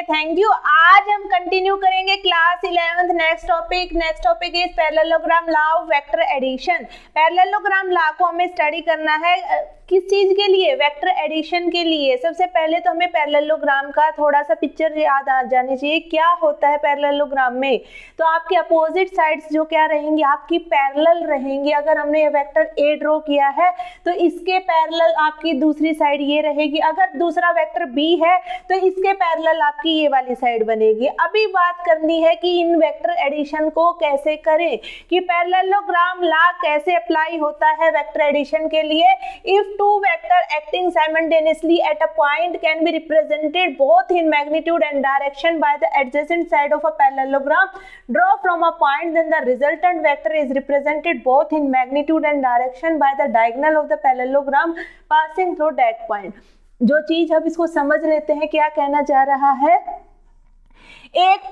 Thank you. आज हम continue करेंगे class 11th। Next topic is parallelogram law of vector addition. Parallelogram law को हमें स्टडी करना है किस चीज के लिए? वेक्टर एडिशन के लिए। सबसे पहले तो हमें पैरेललोग्राम का थोड़ा सा पिक्चर याद आ जानी चाहिए, क्या होता है पैरेललोग्राम में। तो आपके अपोजिट साइड्स जो क्या रहेंगी, आपकी पैरेलल रहेंगी। अगर हमने ये वेक्टर ए ड्रॉ किया है तो इसके पैरेलल आपकी दूसरी साइड ये रहेगी। अगर दूसरा वेक्टर बी है तो इसके पैरेलल आपकी ये वाली साइड बनेगी। अभी बात करनी है कि इन वेक्टर एडिशन को कैसे करें, कि पैरेललोग्राम लॉ कैसे अप्लाई होता है वेक्टर एडिशन के लिए। If two vector acting simultaneously at a point can be represented both in magnitude and direction by the adjacent side of a parallelogram draw from a point, then the resultant vector is represented both in magnitude and direction by the diagonal of the parallelogram passing through that point। जो चीज अब इसको समझ लेते हैं, क्या कहना चाह रहा है। एक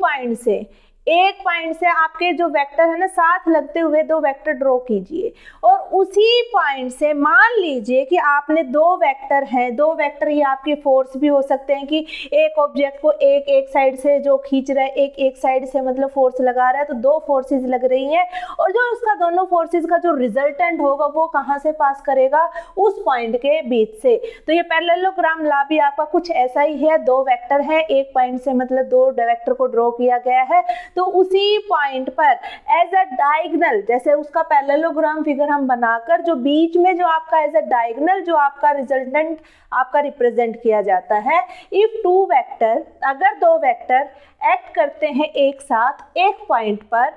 पॉइंट से आपके जो वेक्टर है ना, साथ लगते हुए दो वेक्टर ड्रॉ कीजिए और उसी पॉइंट से मान लीजिए कि आपने दो वेक्टर हैं, दो वेक्टर ये आपके फोर्स भी हो सकते हैं कि एक ऑब्जेक्ट को एक साइड से जो खींच रहा है, एक साइड से मतलब फोर्स लगा रहा है, तो दो फोर्सेस लग रही हैं और जो उसका दोनों फोर्सेस का जो रिजल्टेंट होगा वो कहाँ से पास करेगा, उस पॉइंट के बीच से। तो ये पैरेललोग्राम लॉ भी आपका कुछ ऐसा ही है। दो वेक्टर है, एक पॉइंट से मतलब दो वेक्टर को ड्रॉ किया गया है, तो उसी पॉइंट पर एज अ डायगोनल, जैसे उसका पैरेललोग्राम फिगर हम बनाकर जो बीच में जो आपका एज अ डायगोनल जो आपका रिजल्टेंट आपका रिप्रेजेंट किया जाता है। इफ टू वेक्टर, अगर दो वेक्टर एक्ट करते हैं एक साथ एक पॉइंट पर,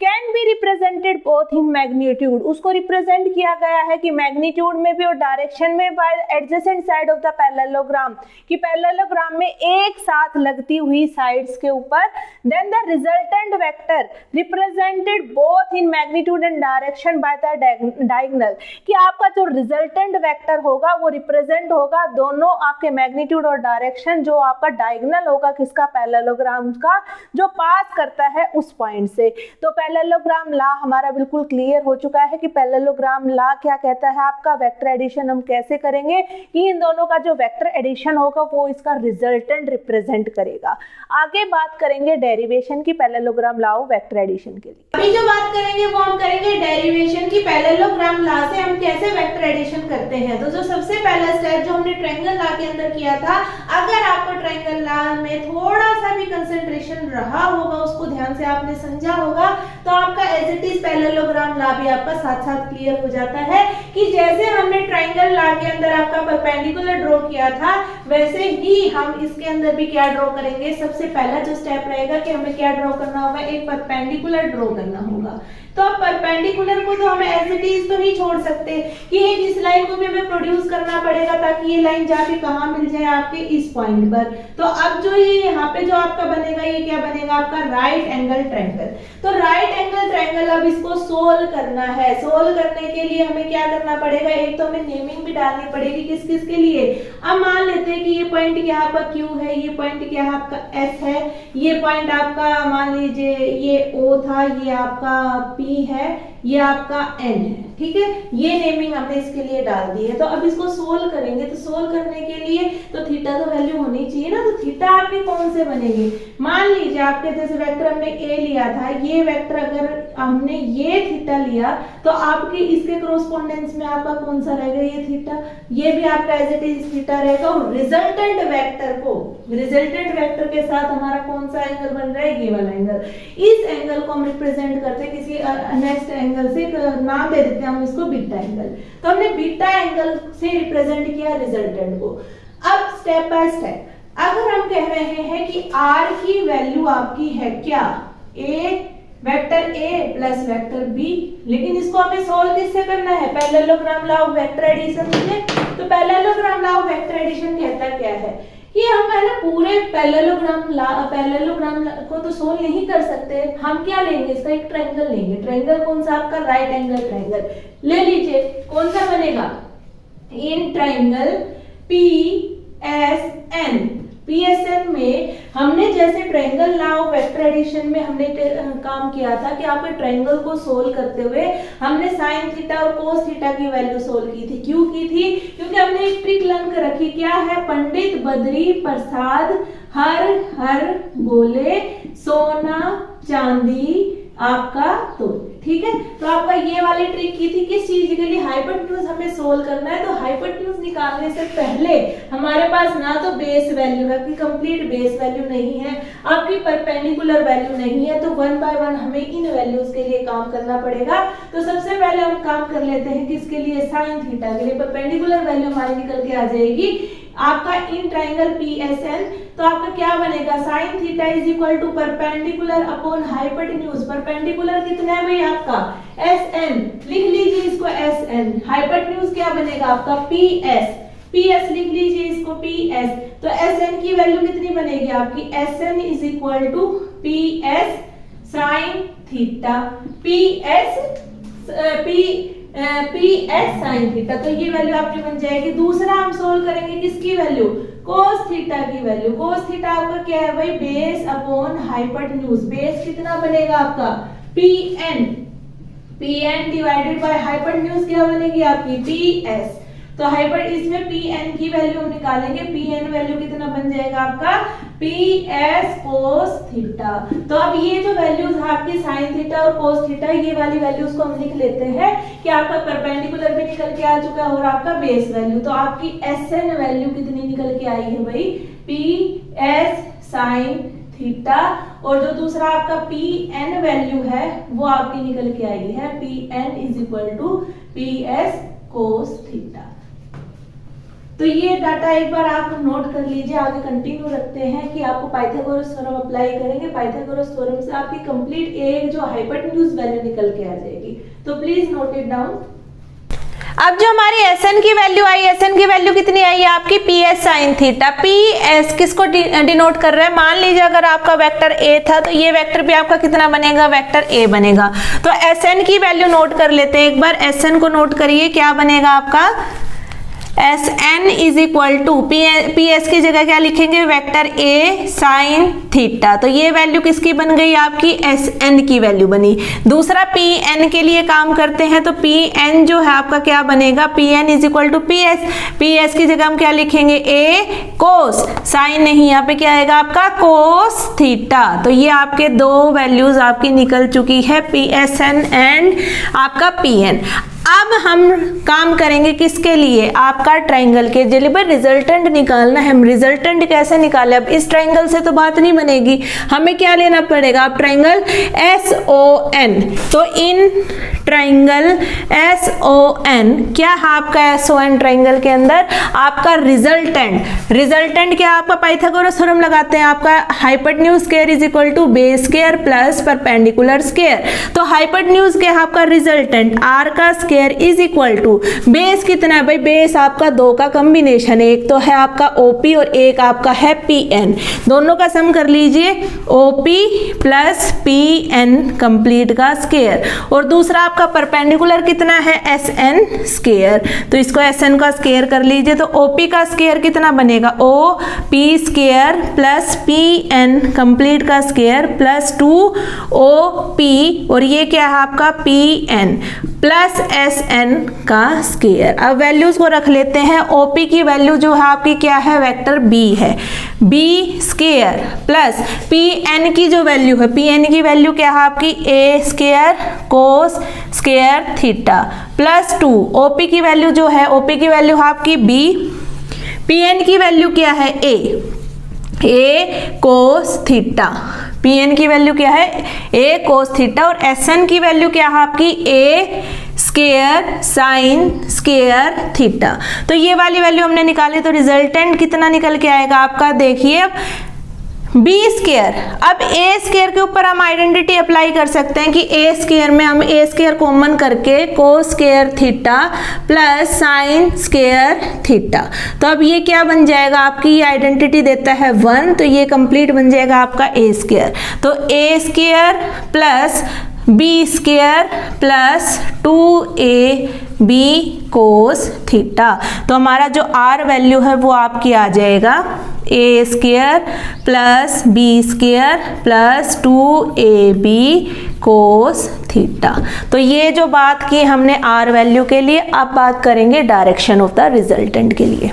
can be represented both in magnitude, उसको रिप्रेजेंट किया गया है कि मैग्नीट्यूड में भी और डायरेक्शन में by adjacent side of the parallelogram, कि पैरेललोग्राम में एक साथ लगती हुई साइड्स के ऊपर। Then the resultant vector represented both in magnitude and direction by the diagonal, कि आपका जो रिजल्टेंट वेक्टर होगा वो रिप्रेजेंट होगा दोनों आपके मैग्नीट्यूड और डायरेक्शन जो आपका डायगोनल होगा किसका, पैरेललोग्राम का, जो पास करता है उस पॉइंट से। तो पैरेललोग्राम लॉ हमारा बिल्कुल क्लियर हो चुका है कि पैरेललोग्राम लॉ क्या कहता है। आपका वेक्टर एडिशन हम कैसे करेंगे कि इन दोनों का जो वेक्टर एडिशन होगा वो इसका रिजल्टेंट रिप्रेजेंट करेगा। आगे बात करेंगे डेरिवेशन की parallelogram law of vector addition के लिए। अभी जो बात करेंगे वो हम करेंगे डेरिवेशन की, पैरेललोग्राम लॉ से हम कैसे वेक्टर एडिशन करते हैं। तो जो सबसे पहला स्टेप जो हमने ट्रायंगल लॉ के अंदर किया था, अगर आपको ट्रायंगल लॉ में थोड़ा सा भी कंसंट्रेशन रहा होगा, उसको ध्यान से आपने समझा होगा, तो आपका as it is parallelogram law भी आपका साथ साथ क्लियर हो जाता है कि जैसे हमने ट्रायंगल लॉ के अंदर आपका परपेंडिकुलर ड्रॉ किया था, वैसे ही हम इसके अंदर भी क्या ड्रॉ करेंगे। सबसे पहला जो स्टेप रहेगा कि हमें क्या ड्रॉ करना होगा, एक परपेंडिकुलर ड्रॉ करना होगा। तो अब परपेंडिकुलर को तो हम एज इट इज तो नहीं छोड़ सकते कि इस लाइन को भी हमें प्रोड्यूस करना पड़ेगा ताकि ये लाइन जाके कहाँ मिल जाए, आपके इस पॉइंट पर। तो अब जो ये यहाँ पे जो आपका बनेगा, ये क्या बनेगा, आपका राइट एंगल ट्रायंगल। तो राइट एंगल ट्रायंगल अब इसको सोल्व करना है। सोल्व करने के लिए हमें क्या करना पड़ेगा, एक तो हमें नेमिंग भी डालनी पड़ेगी किस किस के लिए। अब मान लेते हैं कि ये पॉइंट क्या आपका Q है, ये पॉइंट क्या आपका S है, ये पॉइंट आपका मान लीजिए ये O था, ये आपका P है, ये आपका N है, ठीक है। ये नेमिंग हमने इसके लिए डाल दी है। तो अब इसको सोल्व करेंगे, तो सोल्व करने के लिए तो थीटा तो वैल्यू होनी चाहिए ना। तो थीटा आपके कौन से बनेंगे, मान लीजिए आपके जैसे वेक्टर हमने A लिया था, ये वेक्टर अगर हमने ये थीटा लिया तो आपके इसके कॉरेस्पॉन्डेंस में आपका कौन सा रहेगा, ये थीटा, ये भी आपका एज इट इज थीटा रहेगा। और रिजल्टेंट वेक्टर को, रिजल्टेंट वेक्टर के साथ हमारा कौन सा एंगल बन रहा है, ये वाला एंगल। इस एंगल को हम रिप्रेजेंट करते हैं किसी नेक्स्ट एंगल से, नाम दे देते हैं हम इसको बीटा एंगल। तो हमने बीटा एंगल से रिप्रेजेंट किया रिजल्टेंट को। अब स्टेप बाय स्टेप अगर हम कह रहे हैं कि r की वैल्यू आपकी है क्या, vector A plus vector B, लेकिन इसको हमें सोल्व किससे करना है, parallelogram law of vector addition से। तो parallelogram law of vector addition कहता क्या है कि हम है ना पूरे पैरेललोग्राम को तो सोल्व नहीं कर सकते। हम क्या लेंगे, इसका एक ट्रायंगल लेंगे। ट्रायंगल कौन सा, आपका राइट एंगल ट्रायंगल ले लीजिए। कौन सा बनेगा, इन ट्रायंगल PSN, PSN में हमने जैसे triangle law of vector addition में हमने काम किया था कि आपके ट्रायंगल को सोल्व करते हुए हमने साइन थीटा और कोस थीटा की वैल्यू सोल्व की थी। क्यों की थी? क्योंकि हमने एक ट्रिक लर्न कर रखी, क्या है? पंडित बद्री प्रसाद हर हर बोले सोना चांदी आपका तो, ठीक है। तो आपका ये वाली ट्रिक की थी किस चीज के लिए? हाइपोटेन्यूज हमें सोल्व करना है। तो हाइपोटेन्यूज निकालने से पहले हमारे पास ना तो बेस वैल्यू है, कंप्लीट बेस वैल्यू नहीं है, आपकी परपेंडिकुलर वैल्यू नहीं है, तो 1 बाय 1 हमें इन वैल्यूज के लिए काम करना पड़ेगा। तो सबसे पहले हम काम कर लेते हैं किसके लिए? साइन थीटा के लिए। परपेंडिकुलर वैल्यू हमारी निकल के आ जाएगी आपका इन ट्रायंगल PSN। तो आपका क्या बनेगा? Sine theta is equal to perpendicular upon hypotenuse. Perpendicular कितना है भाई आपका? SN, लिख लीजिए इसको SN। हाइपोटेन्यूज क्या बनेगा आपका? PS लिख लीजिए इसको PS। तो SN की वैल्यू कितनी बनेगी आपकी? SN is equal to PS sine theta, PS sine theta. तो ये वैल्यू आपकी बन जाएगी। दूसरा हम सोल्व करेंगे किसकी वैल्यू? कोस थीटा की वैल्यू। कोस थीटा आपका क्या है भाई? Base upon hypotenuse. बेस कितना बनेगा आपका? PN डिवाइडेड बाय हाइपोटेन्यूज क्या बनेगी आपकी? PS। तो इसमें PN की वैल्यू हम निकालेंगे। PN वैल्यू कितना बन जाएगा आपका? PS cos theta. तो अब ये जो वैल्यूज आपकी साइन थीटा और कोस थीटा, ये वाली वैल्यूज को हम लिख लेते हैं कि आपका परपेंडिकुलर भी निकल के आ चुका है और आपका बेस वैल्यू। तो आपकी SN वैल्यू कितनी निकल के आई है भाई? PS sine theta. और जो दूसरा आपका PN वैल्यू है वो आपकी निकल के आई है PN is equal to PS cos theta. तो ये डाटा एक बार आप नोट कर लीजिए। आगे कंटिन्यू रखते हैं कि आपको पाइथागोरस थ्योरम अप्लाई करेंगे। पाइथागोरस थ्योरम से आपकी कंप्लीट एक जो हाइपोटेन्यूज वैल्यू निकल के आ जाएगी। तो प्लीज नोट इट डाउन। अब जो हमारी SN की वैल्यू आई, SN की वैल्यू कितनी आई आपकी? PS sine theta. PS किसको डिनोट कर रहा है? मान लीजिए अगर आपका वेक्टर A था तो ये वेक्टर भी आपका कितना बनेगा? वेक्टर A बनेगा। तो SN की वैल्यू नोट कर लेते हैं एक बार। SN को नोट करिए, क्या बनेगा आपका? SN is equal to PS की जगह क्या लिखेंगे? Vector A sine theta. तो ये वैल्यू किसकी बन गई आपकी? SN की वैल्यू बनी। दूसरा PN के लिए काम करते हैं। तो PN जो है आपका क्या बनेगा? PN is equal to PS की जगह हम क्या लिखेंगे? A कोस, साइन नहीं, यहाँ पे क्या आएगा आपका? कोस थीटा। तो ये आपके दो वैल्यूज आपकी निकल चुकी है, PSN एंड आपका PN। अब हम काम करेंगे किसके लिए? आपका ट्रायंगल के। जब रिजल्टेंट निकालना है, हम रिजल्टेंट कैसे निकाले? अब इस ट्रायंगल से तो बात नहीं बनेगी, हमें क्या लेना पड़ेगा? आप ट्रायंगल SON। तो इन ट्रायंगल SON क्या है आपका? SON ट्रायंगल के अंदर आपका रिजल्टेंट क्या? आपका पाइथागोरस थ्योरम लगाते हैं। आपका hypotenuse square is equal to base square plus perpendicular square. तो हाइपोटेन्यूज क्या है आपका? रिजल्टेंट R का square is equal to base कितना है भाई? बेस आपका दो का कॉम्बिनेशन है, एक तो है आपका OP और एक आपका है PN। दोनों का सम कर लीजिए, OP प्लस PN कंप्लीट का स्क्वायर। और दूसरा आपका परपेंडिकुलर कितना है? SN square. तो इसको SN का स्क्वायर कर लीजिए। तो OP का स्क्वायर कितना बनेगा? OP square plus PN complete का स्क्वायर प्लस 2OP और ये क्या है आपका? PN प्लस SN का स्क्वायर। अब वैल्यूज को रख लेते हैं। OP की वैल्यू जो है आपकी क्या है? वेक्टर B है, B स्क्वायर प्लस PN की जो वैल्यू है, PN की वैल्यू क्या है आपकी? A square cos square theta plus 2। OP की वैल्यू जो है, OP की वैल्यू है आपकी B, PN की वैल्यू क्या है? A cos theta. PN की वैल्यू क्या है? A cos theta. और SN की वैल्यू क्या है आपकी? A square sine square theta. तो ये वाली वैल्यू हमने निकाली। तो रिजल्टेंट कितना निकल के आएगा आपका? देखिए अब B स्क्वायर। अब A स्क्वायर के ऊपर हम आइडेंटिटी अप्लाई कर सकते हैं कि A स्क्वायर में हम A स्क्वायर कॉमन करके cos square theta plus sine square theta. तो अब ये क्या बन जाएगा आपकी? ये आइडेंटिटी देता है 1, तो ये कंप्लीट बन जाएगा आपका A स्क्वायर। तो A square plus B square plus 2ab cos theta. तो हमारा जो आर वैल्यू है वो आपकी आ जाएगा a square plus B square plus 2ab cos theta. तो ये जो बात की हमने आर वैल्यू के लिए, अब बात करेंगे डायरेक्शन ऑफ द रिजल्टेंट के लिए।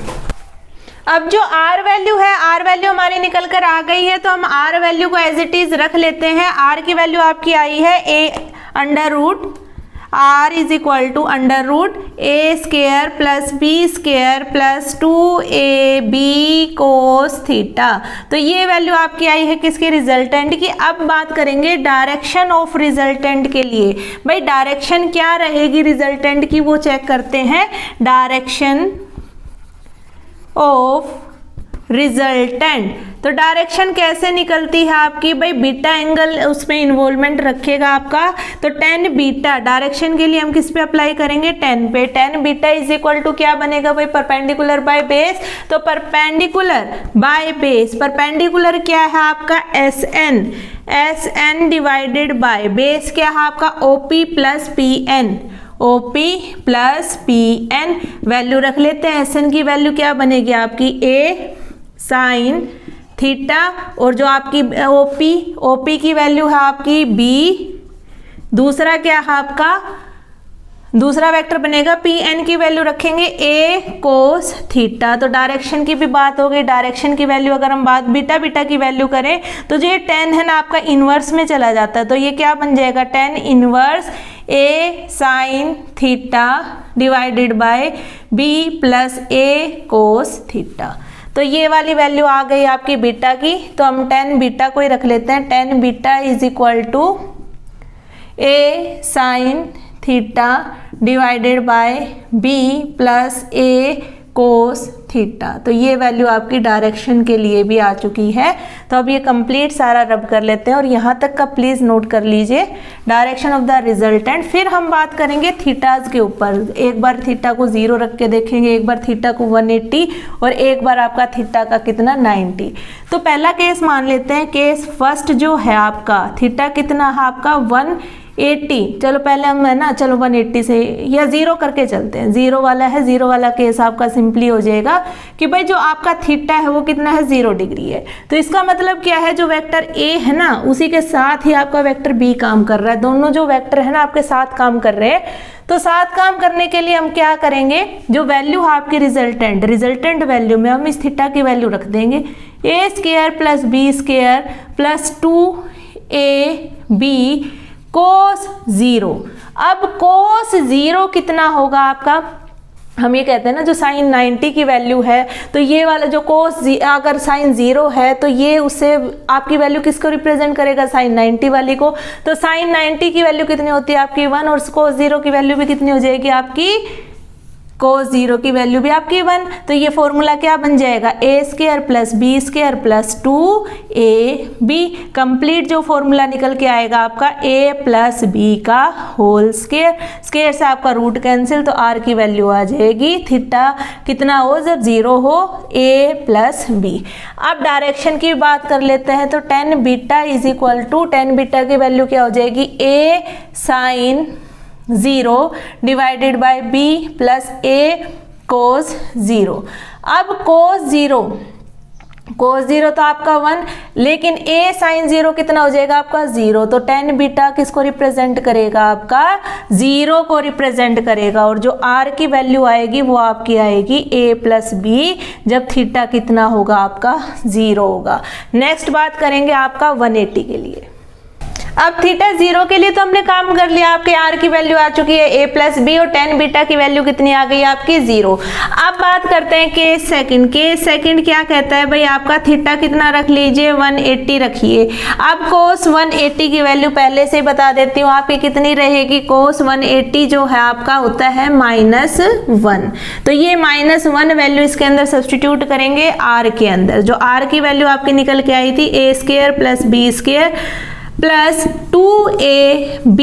अब जो आर वैल्यू है, आर वैल्यू हमारी निकल कर आ गई है, तो हम आर वैल्यू को एज इट इज रख लेते हैं। आर की वैल्यू आपकी आई है a under root R is equal to under root a square plus B square plus 2ab cos theta. तो ये वैल्यू आपकी आई है किसके, रिजल्टेंट की। अब बात करेंगे डायरेक्शन ऑफ रिजल्टेंट के लिए। भाई डायरेक्शन क्या रहेगी रिजल्टेंट की, वो चेक करते हैं। डायरेक्शन ऑफ रिजल्टेंट, तो डायरेक्शन कैसे निकलती है आपकी, भाई बीटा एंगल उसमें इन्वॉल्वमेंट रखेगा आपका। तो टेन बीटा डायरेक्शन के लिए हम किस पे अप्लाई करेंगे, टेन पे। Tan beta is equal to क्या बनेगा भाई, परपेंडिकुलर बाय बेस। तो परपेंडिकुलर बाय बेस, परपेंडिकुलर क्या है आपका S N divided by base क्या है आपका OP plus PN, OP plus PN। Value रख लेते हैं। SN की वैल्यू क्या बनेगी आपकी A साइन थीटा, और जो आपकी OP की वैल्यू है आपकी B। दूसरा क्या है आपका, दूसरा वेक्टर बनेगा PN की वैल्यू रखेंगे A कोस थीटा। तो डायरेक्शन की भी बात हो गई। डायरेक्शन की वैल्यू अगर हम बात बीटा की वैल्यू करें तो जो ये टेन है ना आपका इनवर्स में चला जाता है। तो ये क्या बन जाएगा, tan inverse A sine theta divided by B plus A cos theta. तो ये वाली वैल्यू आ गई आपकी बीटा की। तो हम टेन बीटा को ही रख लेते हैं। Tan beta is equal to A sine theta divided by B plus A cos theta. तो ये वैल्यू आपकी डायरेक्शन के लिए भी आ चुकी है। तो अब ये कंप्लीट सारा रब कर लेते हैं और यहाँ तक का प्लीज़ नोट कर लीजिए, डायरेक्शन ऑफ द रिजल्टेंट। फिर हम बात करेंगे थीटाज के ऊपर। एक बार थीटा को 0 रख के देखेंगे, एक बार थीटा को 180 और एक बार आपका थीटा का कितना 90। तो पहला केस मान लेते हैं, केस फर्स्ट जो है आपका थीटा कितना है आपका 180। चलो पहले हम है ना, चलो 180 से या 0 करके चलते हैं। 0 वाला है, 0 वाला केस आपका सिंपली हो जाएगा कि भाई जो आपका थीटा है वो कितना है 0 डिग्री है। तो इसका मतलब क्या है, जो वेक्टर A है ना उसी के साथ ही आपका वेक्टर B काम कर रहा है। दोनों जो वेक्टर है ना आपके साथ काम कर रहे हैं। तो साथ काम करने के लिए हम क्या करेंगे, जो वैल्यू है आपकी रिजल्टेंट वैल्यू में हम इस थीटा की वैल्यू रख देंगे A square plus B square plus 2AB कोस 0। अब कोस 0 कितना होगा आपका, हम ये कहते हैं ना जो साइन 90 की वैल्यू है, तो ये वाला जो कोस अगर साइन 0 है तो ये उससे आपकी वैल्यू किसको रिप्रेजेंट करेगा, साइन 90 वाली को। तो साइन 90 की वैल्यू कितनी होती है आपकी 1, और कोस 0 की वैल्यू भी कितनी हो जाएगी आपकी, कोस 0 की वैल्यू भी आपकी 1। तो ये फॉर्मूला क्या बन जाएगा, A square plus B square plus 2AB। Complete जो फॉर्मूला निकल के आएगा आपका A प्लस B का होल स्क्वायर। स्क्वायर से आपका रूट कैंसिल, तो R की वैल्यू आ जाएगी थीटा कितना हो जब 0 हो A प्लस B। अब डायरेक्शन की बात कर लेते हैं। तो tan beta is equal to, tan beta की वैल्यू क्या हो जाएगी, A sine 0 divided by B plus A कोस 0। अब कोस 0 तो आपका 1, लेकिन A साइन 0 कितना हो जाएगा आपका 0। तो टेन बीटा किसको रिप्रेजेंट करेगा, आपका 0 को रिप्रेजेंट करेगा। और जो R की वैल्यू आएगी वो आपकी आएगी A प्लस B जब थीटा कितना होगा आपका 0 होगा। नेक्स्ट बात करेंगे आपका 180 के लिए। अब थीटा 0 के लिए तो हमने काम कर लिया, आपके R की वैल्यू आ चुकी है A प्लस B और टेन बीटा की वैल्यू कितनी आ गई आपकी 0। अब बात करते हैं केस सेकंड। केस सेकंड क्या कहता है भाई, आपका थीटा कितना रख लीजिए 180 रखिए। अब कोस 180 की वैल्यू पहले से ही बता देती हूँ आपकी कितनी रहेगी, कोस 180 जो है आपका होता है -1। तो ये -1 वैल्यू इसके अंदर सब्सटीट्यूट करेंगे R के अंदर। जो R की वैल्यू आपकी निकल के आई थी A square plus B square plus 2ab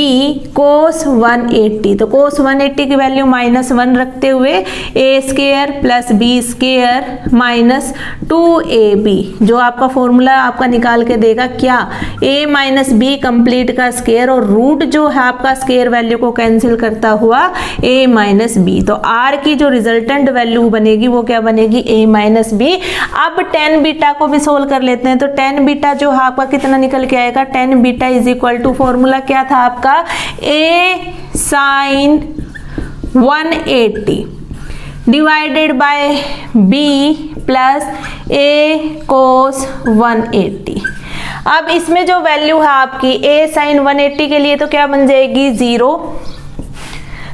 cos 180। तो cos 180 की वैल्यू -1 रखते हुए a square plus b square minus 2ab, जो आपका फॉर्मूला आपका निकाल के देगा क्या, a माइनस बी कंप्लीट का स्क्वायर और रूट जो है आपका स्क्वायर वैल्यू को कैंसिल करता हुआ a माइनस बी। तो r की जो रिजल्टेंट वैल्यू बनेगी वो क्या बनेगी, a माइनस बी। अब tan बीटा को भी सोल्व कर लेते हैं। तो tan बीटा जो है आपका कितना निकल के आएगा, tan beta is equal to formula क्या था आपका, a sine 180 divided by b plus a cos 180। अब इसमें जो वैल्यू है आपकी a साइन 180 के लिए तो क्या बन जाएगी 0,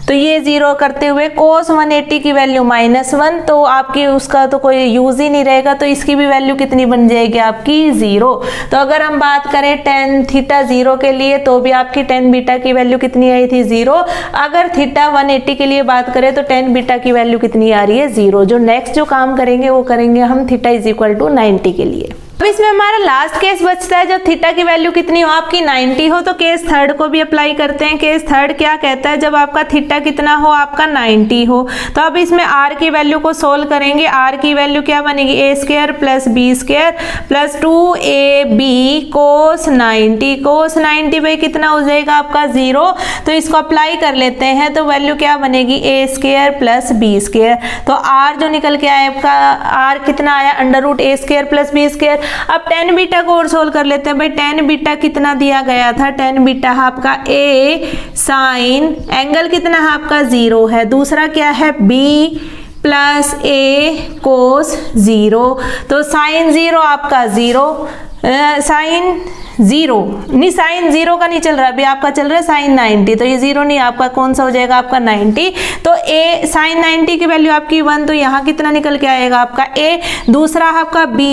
तो ये 0 करते हुए cos 180 की वैल्यू -1, तो आपकी उसका तो कोई यूज ही नहीं रहेगा, तो इसकी भी वैल्यू कितनी बन जाएगी आपकी 0। तो अगर हम बात करें tan थीटा 0 के लिए तो भी आपकी tan बीटा की वैल्यू कितनी आई थी 0। अगर थीटा 180 के लिए बात करें तो tan बीटा की वैल्यू कितनी आ रही है 0। जो नेक्स्ट जो काम करेंगे वो करेंगे हम थीटा इज इक्वल टू 90 के लिए। अब इसमें हमारा लास्ट केस बचता है जब थीटा की वैल्यू कितनी हो आपकी 90 हो, तो केस थर्ड को भी अप्लाई करते हैं। केस थर्ड क्या कहता है, जब आपका थीटा कितना हो आपका 90 हो, तो अब इसमें r की वैल्यू को सोल्व करेंगे। r की वैल्यू क्या बनेगी, a square plus b square plus 2ab कोस 90। कोस 90 पे कितना हो जाएगा आपका 0, तो इसको अप्लाई कर लेते हैं। तो वैल्यू क्या बनेगी, a square plus b square. तो r जो निकल के आया आपका, r कितना आया under root a square plus b square. अब tan बीटा को और सोल्व कर लेते हैं। भाई tan बीटा कितना दिया गया था, tan बीटा है आपका a साइन, एंगल कितना है आपका 0 है, दूसरा क्या है b प्लस a कोस 0। तो साइन 0 आपका 0, साइन 0 नहीं, साइन 0 का नहीं चल रहा, अभी आपका चल रहा है साइन 90, तो ये 0 नहीं, आपका कौन सा हो जाएगा आपका 90। तो a साइन 90 की वैल्यू आपकी 1, तो यहाँ कितना निकल के आएगा आपका a। दूसरा आपका b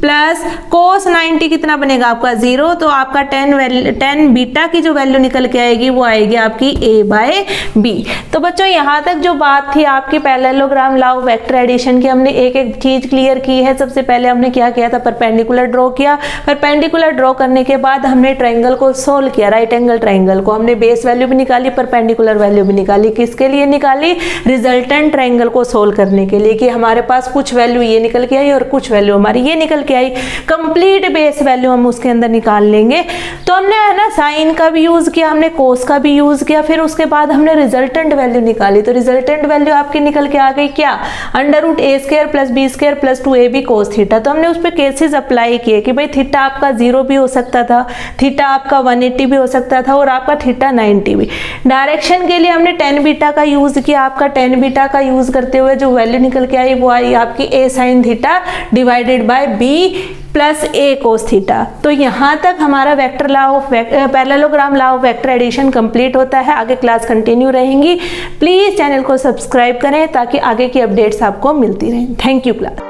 प्लस कोस 90 कितना बनेगा आपका 0, तो आपका tan बीटा की जो वैल्यू निकल के आएगी वो आएगी आपकी a बाय b। तो बच्चों यहाँ तक जो बात थी आपकी parallelogram law of vector addition की, हमने एक एक चीज क्लियर की है। सबसे पहले हमने क्या किया था, परपेंडिकुलर ड्रॉ किया। परपेंडिकुलर ड्रॉ करने के बाद हमने ट्रायंगल को सोल्व किया, राइट एंगल ट्रायंगल को हमने बेस वैल्यू भी निकाली, परपेंडिकुलर वैल्यू भी निकाली। किसके लिए निकाली, रिजल्टेंट ट्रायंगल को सोल्व करने के लिए, कि हमारे पास कुछ वैल्यू ये निकल के आई और कुछ वैल्यू हमारी ये निकल के आई। कंप्लीट बेस वैल्यू हम उसके अंदर निकाल लेंगे। तो हमने है ना साइन का भी यूज किया, हमने कोस का भी यूज किया, फिर उसके बाद हमने रिजल्टेंट वैल्यू निकाली। तो रिजल्टेंट वैल्यू आपकी निकल के आ गई क्या, under root a square plus b square plus 2ab cos theta. तो हमने उस पर केसेस अप्लाई किए कि भाई थीटा आपका 0 भी हो सकता था, थीटा आपका 180 भी हो सकता था और आपका थीटा 90 भी। डायरेक्शन के लिए हमने tan बीटा का यूज किया। आपका tan बीटा का यूज करते हुए जो वैल्यू निकल के आई वो आई आपकी a sine theta divided by b plus a cos theta. तो यहाँ तक हमारा vector law of parallelogram law of vector addition complete होता है। आगे क्लास कंटिन्यू रहेंगी। प्लीज चैनल को सब्सक्राइब करें ताकि आगे की अपडेट्स आपको मिलती रहें। Thank you class.